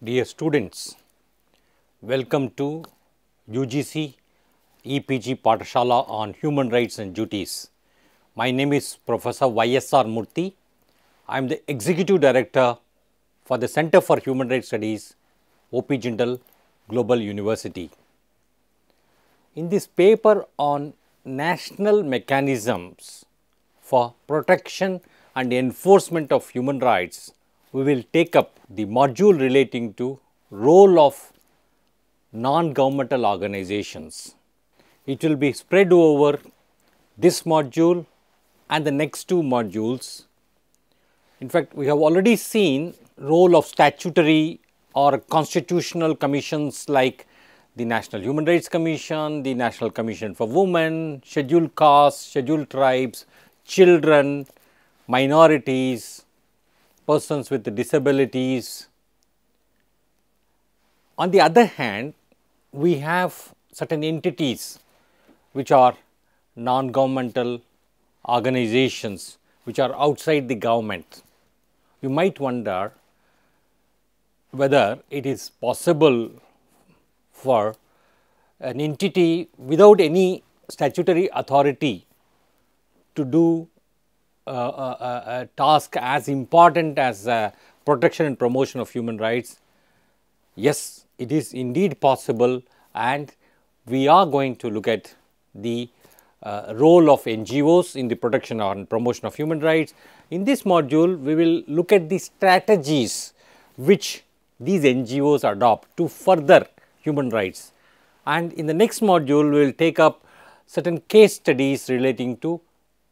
Dear students, welcome to UGC EPG Pathshala on Human Rights and Duties. My name is Professor YSR Murthy. I am the Executive Director for the Center for Human Rights Studies, OP Jindal Global University. In this paper on national mechanisms for protection and enforcement of human rights, we will take up the module relating to role of non-governmental organizations. It will be spread over this module and the next two modules. In fact, we have already seen role of statutory or constitutional commissions like the National Human Rights Commission, the National Commission for Women, Scheduled Castes, Scheduled Tribes, children, minorities, persons with disabilities. On the other hand, we have certain entities which are non-governmental organizations which are outside the government. You might wonder whether it is possible for an entity without any statutory authority to do a task as important as protection and promotion of human rights. Yes, it is indeed possible, and we are going to look at the role of NGOs in the protection and promotion of human rights. In this module, we will look at the strategies which these NGOs adopt to further human rights, and in the next module we will take up certain case studies relating to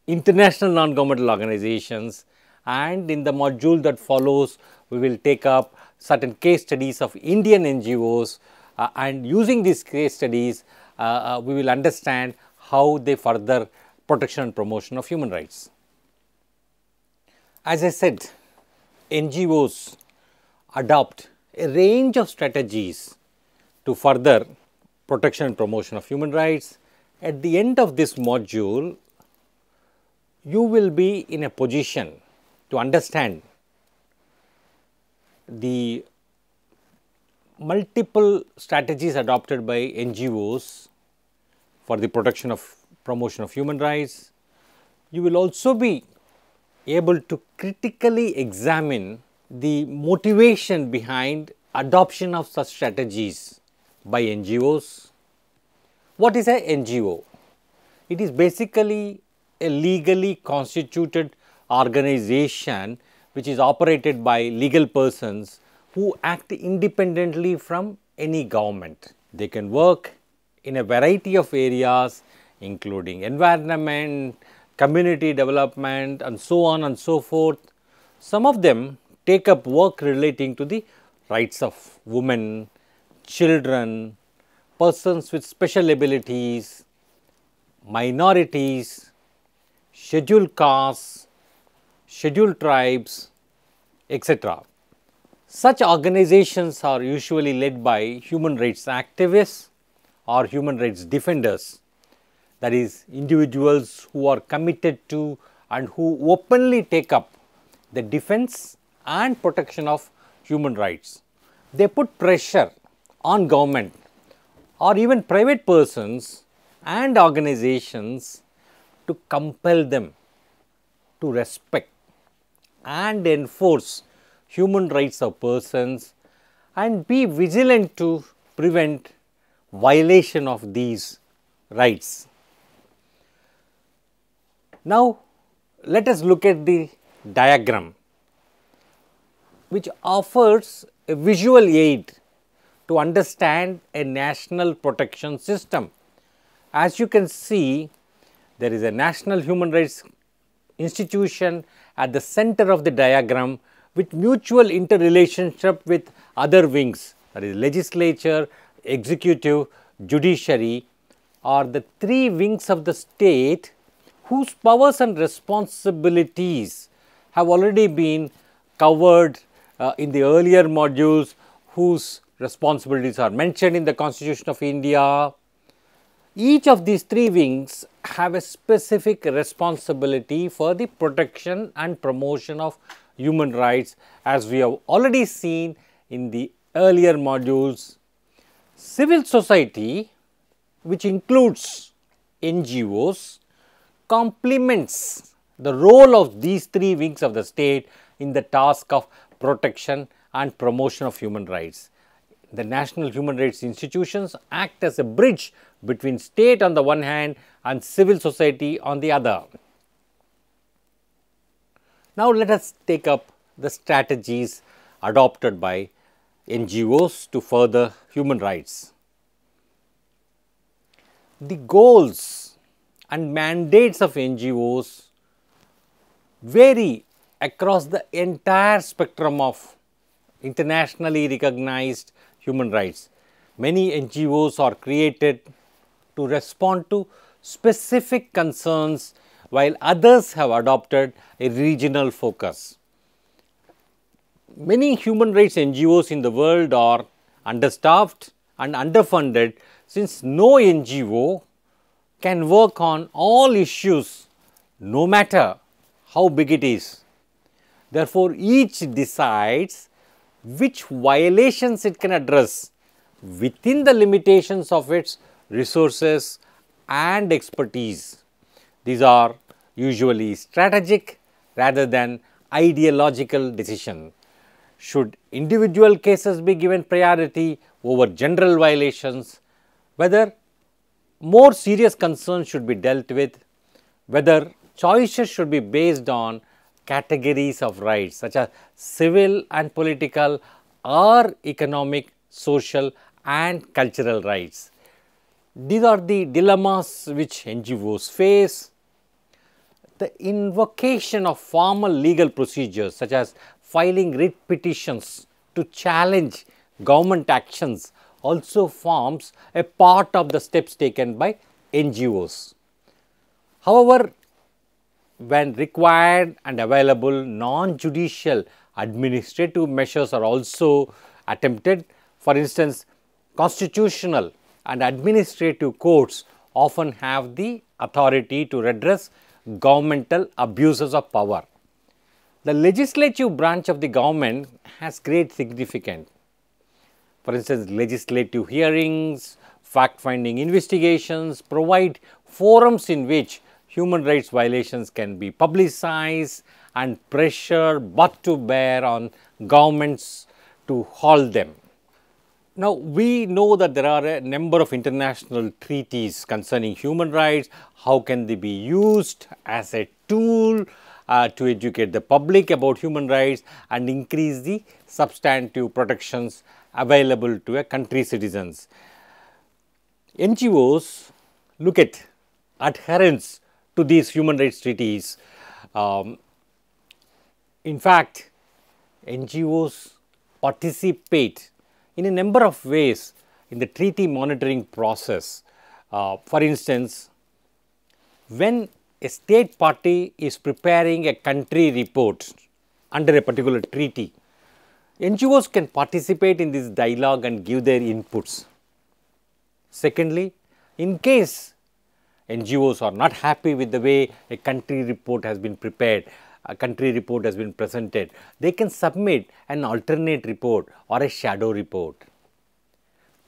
international non-governmental organizations, and in the module that follows we will take up certain case studies of Indian NGOs, and using these case studies we will understand how they further protection and promotion of human rights. As I said, NGOs adopt a range of strategies to further protection and promotion of human rights. At the end of this module, you will be in a position to understand the multiple strategies adopted by NGOs for the protection of promotion of human rights. You will also be able to critically examine the motivation behind adoption of such strategies by NGOs. What is a NGO? It is basically a legally constituted organization which is operated by legal persons who act independently from any government. They can work in a variety of areas including environment, community development, and so on and so forth. Some of them take up work relating to the rights of women, children, persons with special abilities, minorities, scheduled castes, scheduled tribes, etc. Such organizations are usually led by human rights activists or human rights defenders, that is, individuals who are committed to and who openly take up the defense and protection of human rights. They put pressure on government or even private persons and organizations to compel them to respect and enforce human rights of persons and be vigilant to prevent violation of these rights. Now, let us look at the diagram which offers a visual aid to understand a national protection system. As you can see, there is a national human rights institution at the center of the diagram with mutual interrelationship with other wings, that is legislature, executive, judiciary, are the three wings of the state whose powers and responsibilities have already been covered in the earlier modules, whose responsibilities are mentioned in the Constitution of India. Each of these three wings have a specific responsibility for the protection and promotion of human rights, as we have already seen in the earlier modules, civil society, which includes NGOs, complements the role of these three wings of the state in the task of protection and promotion of human rights. The national human rights institutions act as a bridge between state on the one hand and civil society on the other. Now, let us take up the strategies adopted by NGOs to further human rights. The goals and mandates of NGOs vary across the entire spectrum of internationally recognized human rights. Many NGOs are created to respond to specific concerns, while others have adopted a regional focus. Many human rights NGOs in the world are understaffed and underfunded, since no NGO can work on all issues no matter how big it is. Therefore, each decides which violations it can address within the limitations of its resources and expertise. These are usually strategic rather than ideological decisions. Should individual cases be given priority over general violations, whether more serious concerns should be dealt with, whether choices should be based on categories of rights such as civil and political or economic, social and cultural rights. These are the dilemmas which NGOs face. The invocation of formal legal procedures such as filing writ petitions to challenge government actions also forms a part of the steps taken by NGOs. However, when required and available, non-judicial administrative measures are also attempted. For instance, constitutional and administrative courts often have the authority to redress governmental abuses of power. The legislative branch of the government has great significance. For instance, legislative hearings, fact-finding investigations provide forums in which human rights violations can be publicized and pressure brought to bear on governments to halt them. Now, we know that there are a number of international treaties concerning human rights. How can they be used as a tool to educate the public about human rights and increase the substantive protections available to a country's citizens? NGOs look at adherence to these human rights treaties. In fact, NGOs participate in a number of ways in the treaty monitoring process. For instance, when a state party is preparing a country report under a particular treaty, NGOs can participate in this dialogue and give their inputs. Secondly, in case NGOs are not happy with the way a country report has been prepared, a country report has been presented, they can submit an alternate report or a shadow report.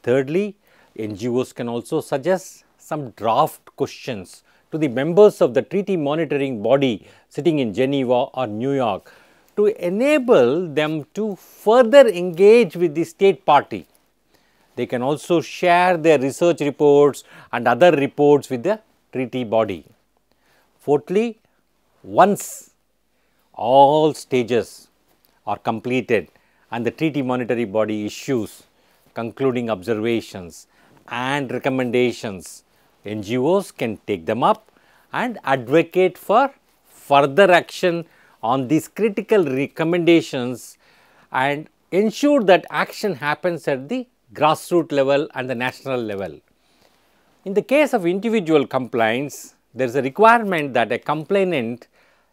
Thirdly, NGOs can also suggest some draft questions to the members of the treaty monitoring body sitting in Geneva or New York to enable them to further engage with the state party. They can also share their research reports and other reports with the treaty body. Fourthly, once all stages are completed and the treaty monitoring body issues concluding observations and recommendations, NGOs can take them up and advocate for further action on these critical recommendations and ensure that action happens at the grassroots level and the national level. In the case of individual complaints, there is a requirement that a complainant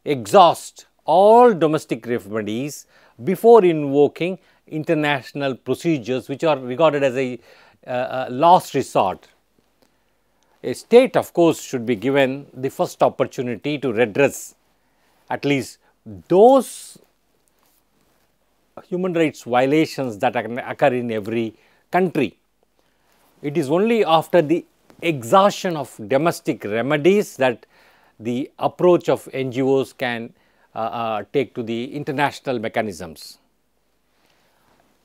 exhaust all domestic remedies before invoking international procedures, which are regarded as a last resort. A state, of course, should be given the first opportunity to redress at least those human rights violations that occur in every country. It is only after the exhaustion of domestic remedies that the approach of NGOs can take to the international mechanisms.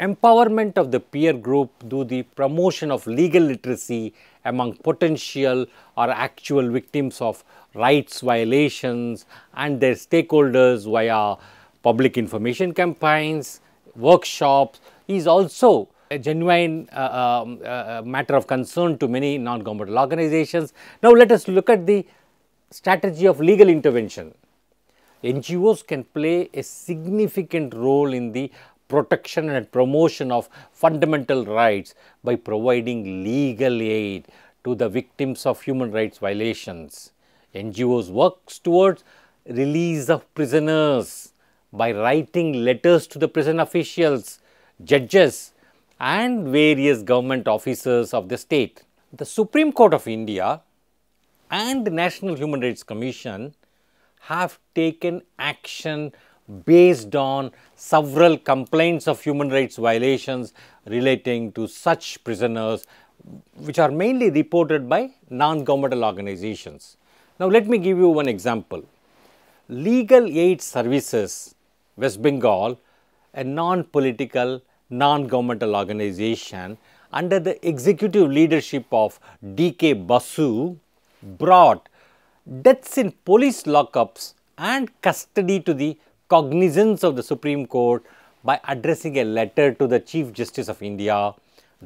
Empowerment of the peer group through the promotion of legal literacy among potential or actual victims of rights violations and their stakeholders via public information campaigns, workshops is also a genuine matter of concern to many non-governmental organizations. Now, let us look at the strategy of legal intervention. NGOs can play a significant role in the protection and promotion of fundamental rights by providing legal aid to the victims of human rights violations. NGOs works towards release of prisoners by writing letters to the prison officials, judges and various government officers of the state. The Supreme Court of India and the National Human Rights Commission have taken action based on several complaints of human rights violations relating to such prisoners, which are mainly reported by non-governmental organizations. Now, let me give you one example. Legal Aid Services, West Bengal, a non-political, non-governmental organization under the executive leadership of D.K. Basu, brought deaths in police lockups and custody to the cognizance of the Supreme Court by addressing a letter to the Chief Justice of India,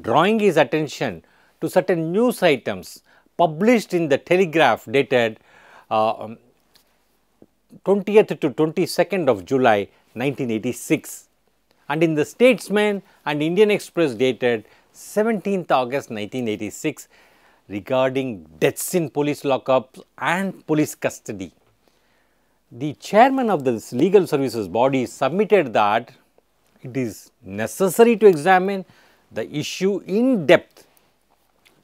drawing his attention to certain news items published in the Telegraph dated 20th to 22nd of July 1986 and in the Statesman and Indian Express dated 17th August 1986 regarding deaths in police lockups and police custody. The chairman of this legal services body submitted that it is necessary to examine the issue in depth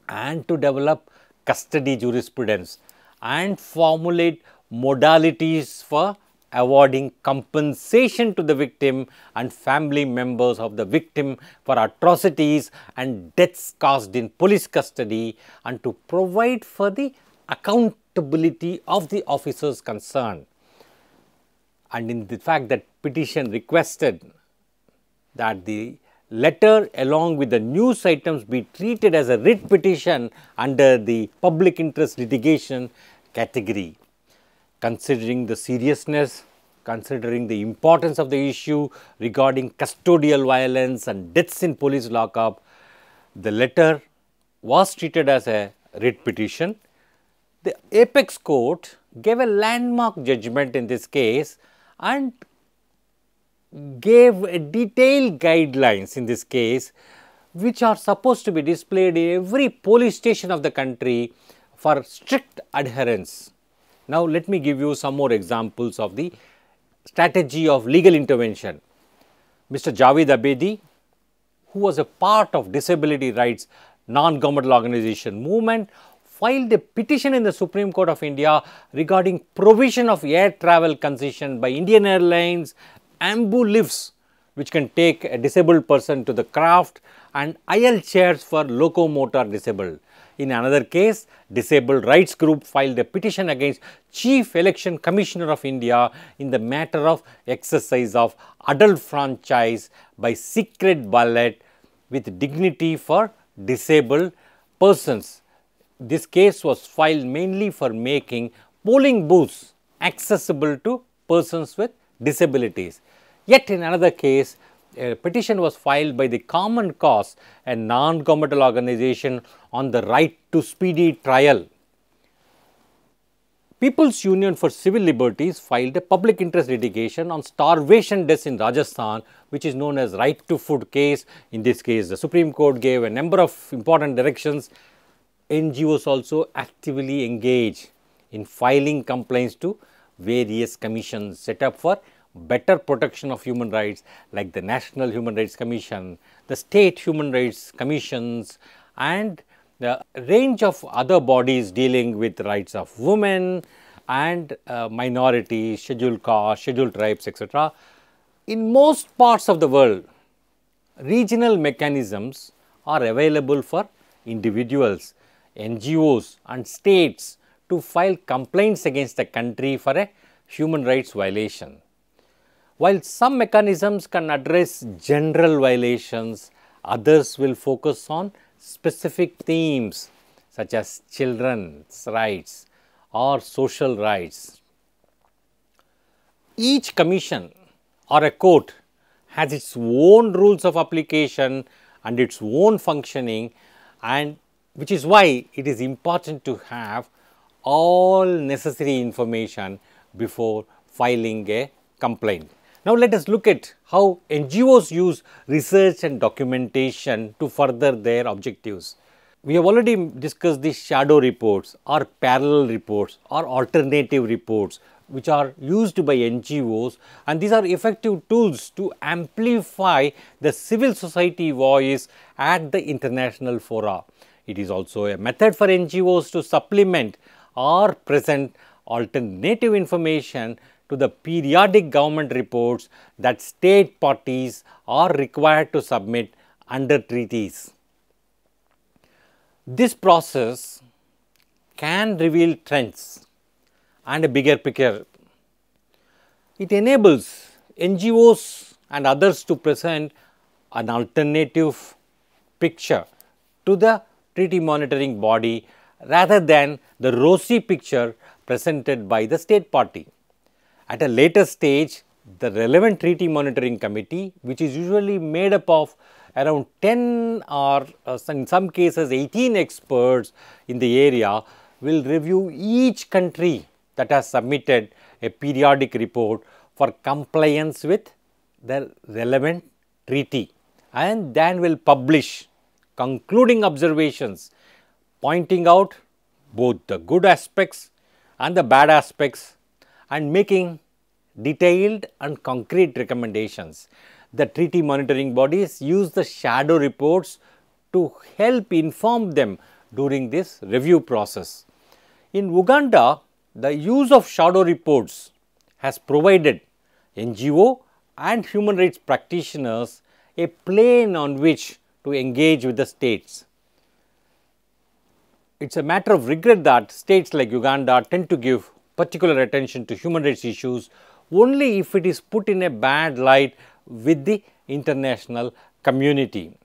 and to develop custody jurisprudence and formulate modalities for awarding compensation to the victim and family members of the victim for atrocities and deaths caused in police custody and to provide for the accountability of the officers concerned. And in the fact that petition requested that the letter along with the news items be treated as a writ petition under the public interest litigation category. Considering the seriousness, considering the importance of the issue regarding custodial violence and deaths in police lockup, the letter was treated as a writ petition. The apex court gave a landmark judgment in this case and gave a detailed guidelines in this case, which are supposed to be displayed in every police station of the country for strict adherence. Now, let me give you some more examples of the strategy of legal intervention. Mr. Javed Abedi, who was a part of disability rights non-governmental organization movement, filed a petition in the Supreme Court of India regarding provision of air travel concession by Indian Airlines, Ambu lifts which can take a disabled person to the craft and IL chairs for locomotor disabled. In another case, disabled rights group filed a petition against Chief Election Commissioner of India in the matter of exercise of adult franchise by secret ballot with dignity for disabled persons. This case was filed mainly for making polling booths accessible to persons with disabilities. Yet in another case, a petition was filed by the Common Cause, a non-governmental organization on the right to speedy trial. People's Union for Civil Liberties filed a public interest litigation on starvation deaths in Rajasthan, which is known as right to food case. In this case, the Supreme Court gave a number of important directions. NGOs also actively engage in filing complaints to various commissions set up for better protection of human rights like the National Human Rights Commission, the State Human Rights Commissions and the range of other bodies dealing with rights of women and minorities, scheduled castes, scheduled tribes, etc. In most parts of the world, regional mechanisms are available for individuals, NGOs and states to file complaints against a country for a human rights violation. While some mechanisms can address general violations, others will focus on specific themes such as children's rights or social rights. Each commission or a court has its own rules of application and its own functioning, and which is why it is important to have all necessary information before filing a complaint. Now, let us look at how NGOs use research and documentation to further their objectives. We have already discussed the shadow reports or parallel reports or alternative reports, which are used by NGOs, and these are effective tools to amplify the civil society voice at the international fora. It is also a method for NGOs to supplement or present alternative information to the periodic government reports that state parties are required to submit under treaties. This process can reveal trends and a bigger picture. It enables NGOs and others to present an alternative picture to the treaty monitoring body rather than the rosy picture presented by the state party. At a later stage, the relevant treaty monitoring committee, which is usually made up of around 10 or in some cases 18 experts in the area, will review each country that has submitted a periodic report for compliance with the relevant treaty, and then will publish concluding observations pointing out both the good aspects and the bad aspects and making detailed and concrete recommendations. The treaty monitoring bodies use the shadow reports to help inform them during this review process. In Uganda, the use of shadow reports has provided NGO and human rights practitioners a plane on which to engage with the states. It is a matter of regret that states like Uganda tend to give particular attention to human rights issues only if it is put in a bad light with the international community.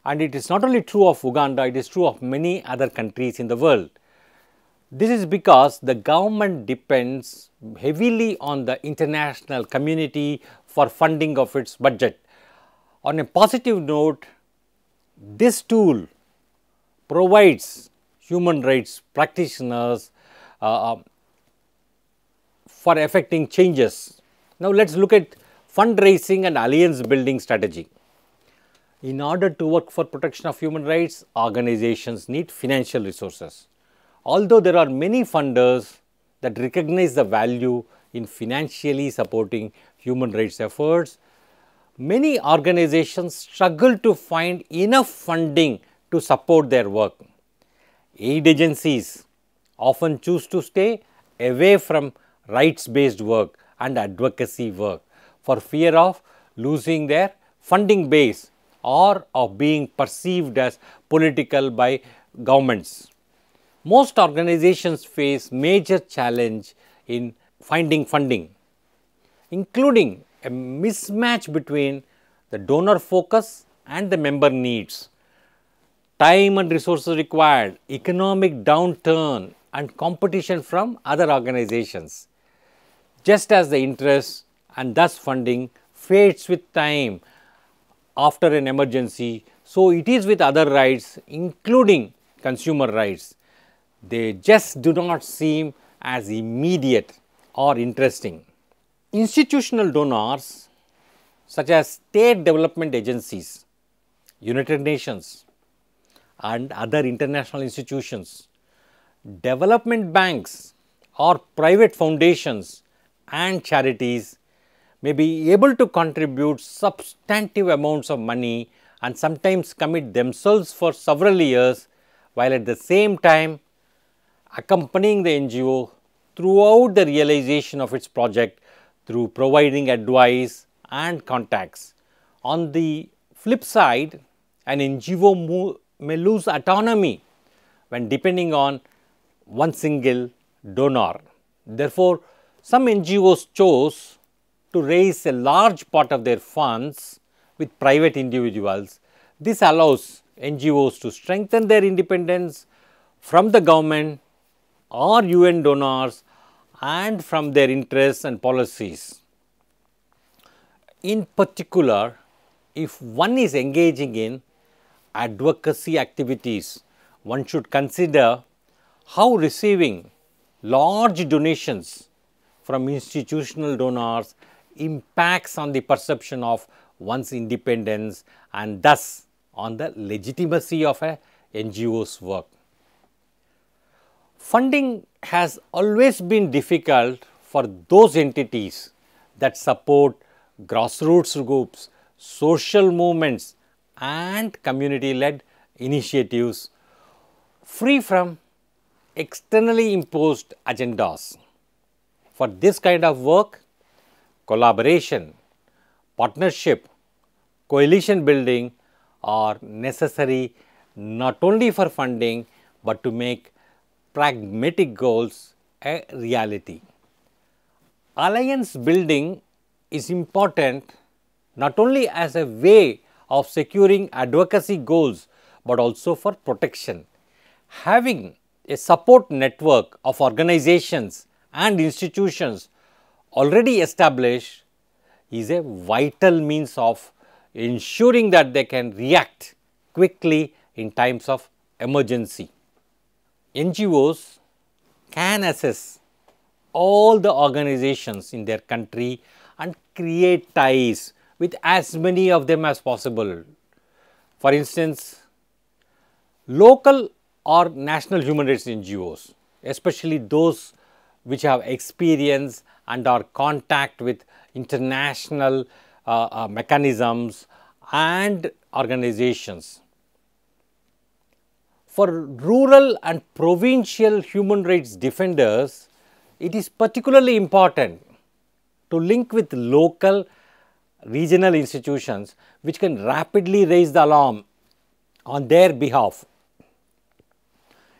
And it is not only true of Uganda, it is true of many other countries in the world. This is because the government depends heavily on the international community for funding of its budget. On a positive note, this tool provides human rights practitioners for effecting changes. Now, let us look at fundraising and alliance building strategy. In order to work for protection of human rights, organizations need financial resources. Although there are many funders that recognize the value in financially supporting human rights efforts, many organizations struggle to find enough funding to support their work. Aid agencies often choose to stay away from rights-based work and advocacy work for fear of losing their funding base or of being perceived as political by governments. Most organizations face major challenge in finding funding, including a mismatch between the donor focus and the member needs, time and resources required, economic downturn and competition from other organizations. Just as the interest and thus funding fades with time after an emergency, so it is with other rights, including consumer rights. They just do not seem as immediate or interesting. Institutional donors such as state development agencies, United Nations and other international institutions, development banks or private foundations and charities may be able to contribute substantive amounts of money and sometimes commit themselves for several years, while at the same time accompanying the NGO throughout the realization of its project through providing advice and contacts. On the flip side, an NGO may lose autonomy when depending on one single donor. Therefore, some NGOs chose to raise a large part of their funds with private individuals. This allows NGOs to strengthen their independence from the government or UN donors and from their interests and policies. In particular, if one is engaging in advocacy activities, one should consider how receiving large donations from institutional donors impacts on the perception of one's independence and thus on the legitimacy of a NGO's work. Funding has always been difficult for those entities that support grassroots groups, social movements and community-led initiatives free from externally imposed agendas. For this kind of work, collaboration, partnership, coalition building are necessary not only for funding but to make pragmatic goals a reality. Alliance building is important not only as a way of securing advocacy goals but also for protection. Having a support network of organizations and institutions already established is a vital means of ensuring that they can react quickly in times of emergency. NGOs can assess all the organizations in their country and create ties with as many of them as possible. For instance, local or national human rights NGOs, especially those which have experience and are contact with international mechanisms and organizations. For rural and provincial human rights defenders, it is particularly important to link with local regional institutions which can rapidly raise the alarm on their behalf.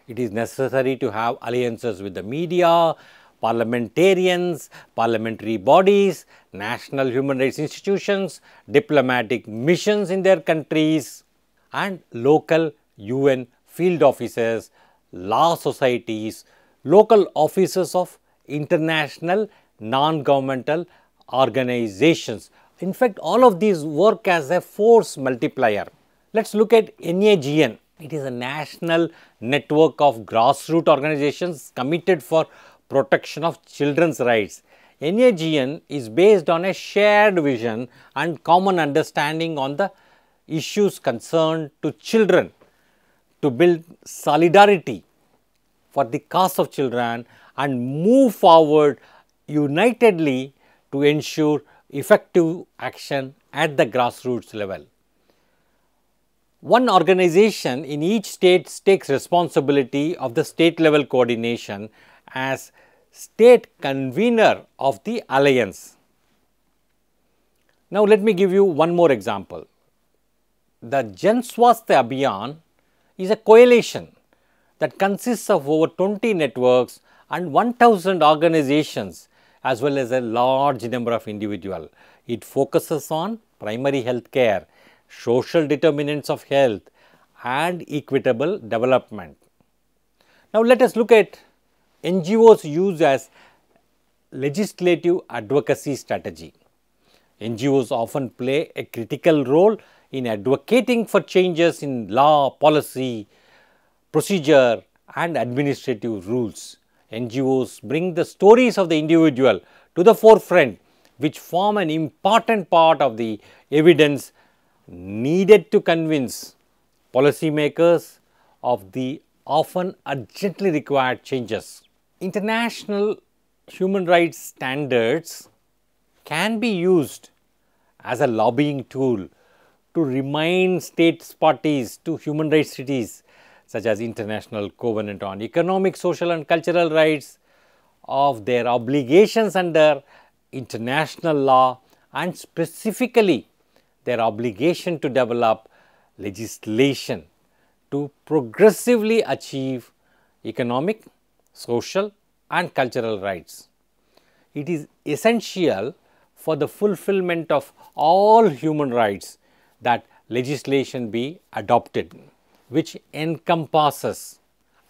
It is necessary to have alliances with the media, parliamentarians, parliamentary bodies, national human rights institutions, diplomatic missions in their countries and local UN field offices, law societies, local offices of international non-governmental organizations. In fact, all of these work as a force multiplier. Let us look at NAGN. It is a national network of grassroots organizations committed for protection of children's rights. NAGN is based on a shared vision and common understanding on the issues concerned to children, to build solidarity for the cause of children and move forward unitedly to ensure effective action at the grassroots level. One organization in each state takes responsibility of the state level coordination as state convener of the alliance. Now, let me give you one more example. The Jan Swasthya Abhiyan is a coalition that consists of over 20 networks and 1000 organizations as well as a large number of individuals. It focuses on primary health care, social determinants of health and equitable development. Now, let us look at NGOs use as legislative advocacy strategy. NGOs often play a critical role in advocating for changes in law, policy, procedure and administrative rules. NGOs bring the stories of the individual to the forefront, which form an important part of the evidence needed to convince policymakers of the often urgently required changes. International human rights standards can be used as a lobbying tool to remind states parties to human rights treaties such as International Covenant on Economic, Social and Cultural Rights of their obligations under international law and specifically their obligation to develop legislation to progressively achieve economic, social and cultural rights. It is essential for the fulfillment of all human rights that legislation be adopted which encompasses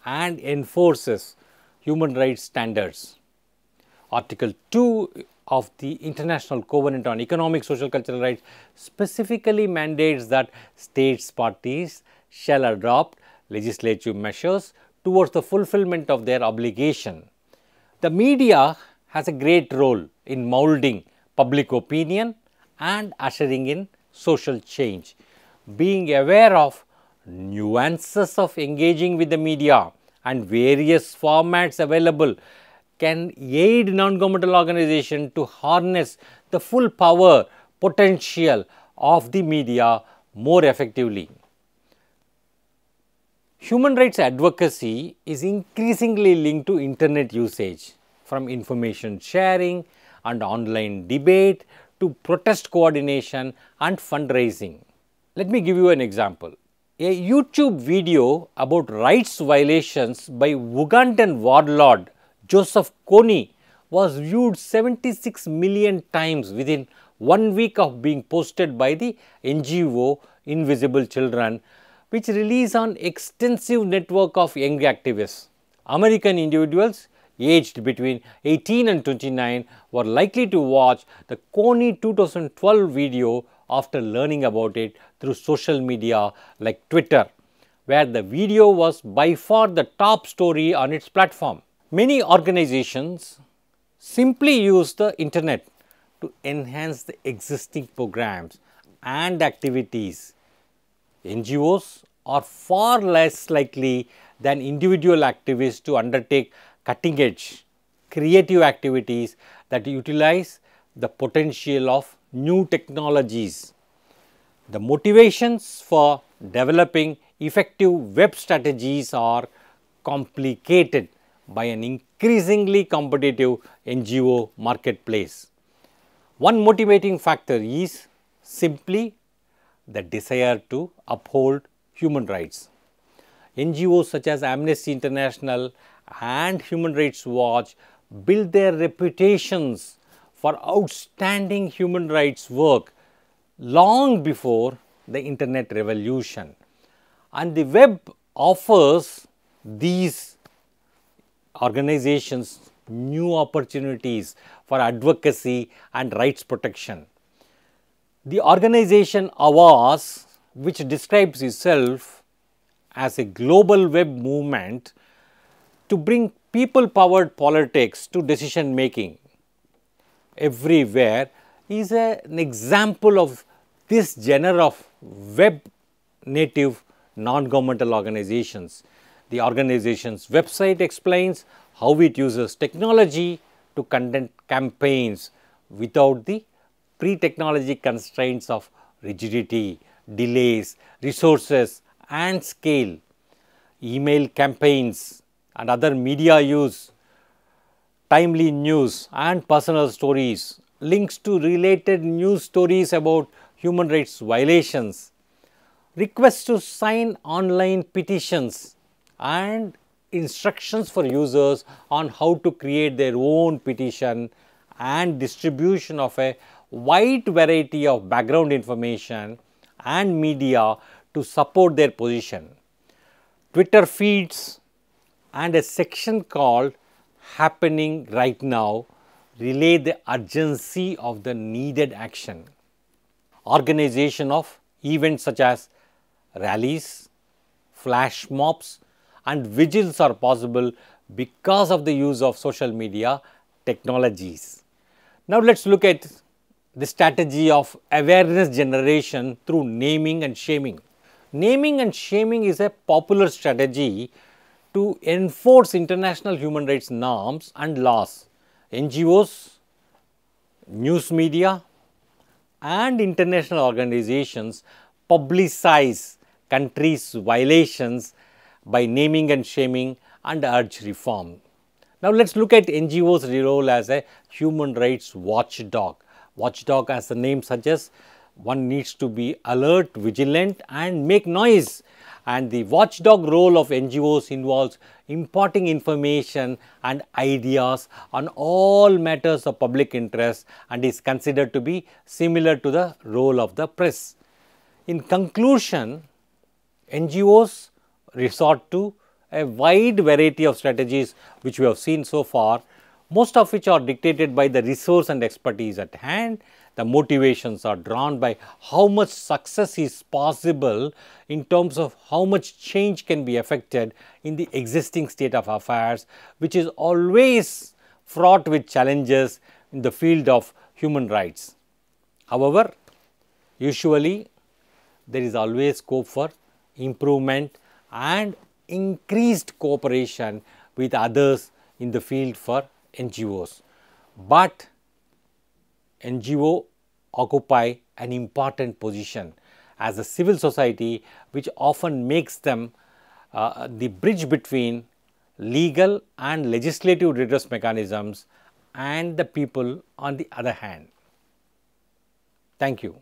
and enforces human rights standards. Article 2 of the International Covenant on Economic, Social, Cultural Rights specifically mandates that states parties shall adopt legislative measures towards the fulfillment of their obligation. The media has a great role in moulding public opinion and ushering in social change. Being aware of nuances of engaging with the media and various formats available can aid non-governmental organizations to harness the full power potential of the media more effectively. Human rights advocacy is increasingly linked to internet usage, from information sharing and online debate to protest coordination and fundraising. Let me give you an example. A YouTube video about rights violations by Ugandan warlord Joseph Kony was viewed 76 million times within 1 week of being posted by the NGO Invisible Children, which relies on extensive network of young activists. American individuals aged between 18 and 29 were likely to watch the Kony 2012 video after learning about it through social media like Twitter, where the video was by far the top story on its platform. Many organizations simply use the internet to enhance the existing programs and activities. NGOs are far less likely than individual activists to undertake cutting edge, creative activities that utilize the potential of new technologies. The motivations for developing effective web strategies are complicated by an increasingly competitive NGO marketplace. One motivating factor is simply the desire to uphold human rights. NGOs such as Amnesty International and Human Rights Watch build their reputations for outstanding human rights work long before the internet revolution, and the web offers these organizations new opportunities for advocacy and rights protection. The organization Avaaz, which describes itself as a global web movement to bring people-powered politics to decision making everywhere, is an example of this genre of web native non-governmental organizations. The organization's website explains how it uses technology to conduct campaigns without the pre-technology constraints of rigidity, delays, resources and scale. Email campaigns and other media use, timely news and personal stories, links to related news stories about human rights violations, requests to sign online petitions and instructions for users on how to create their own petition, and distribution of a wide variety of background information and media to support their position. Twitter feeds and a section called Happening Right Now relay the urgency of the needed action. Organization of events such as rallies, flash mobs and vigils are possible because of the use of social media technologies. Now, let us look at the strategy of awareness generation through naming and shaming. Naming and shaming is a popular strategy to enforce international human rights norms and laws. NGOs, news media and international organizations publicize countries' violations by naming and shaming and urge reform. Now, let us look at NGOs' role as a human rights watchdog. Watchdog, as the name suggests, one needs to be alert, vigilant and make noise. And the watchdog role of NGOs involves imparting information and ideas on all matters of public interest and is considered to be similar to the role of the press. In conclusion, NGOs resort to a wide variety of strategies which we have seen so far, most of which are dictated by the resource and expertise at hand. The motivations are drawn by how much success is possible in terms of how much change can be effected in the existing state of affairs, which is always fraught with challenges in the field of human rights. However, usually there is always scope for improvement and increased cooperation with others in the field for NGOs. But NGO occupy an important position as a civil society, which often makes them the bridge between legal and legislative redress mechanisms and the people on the other hand. Thank you.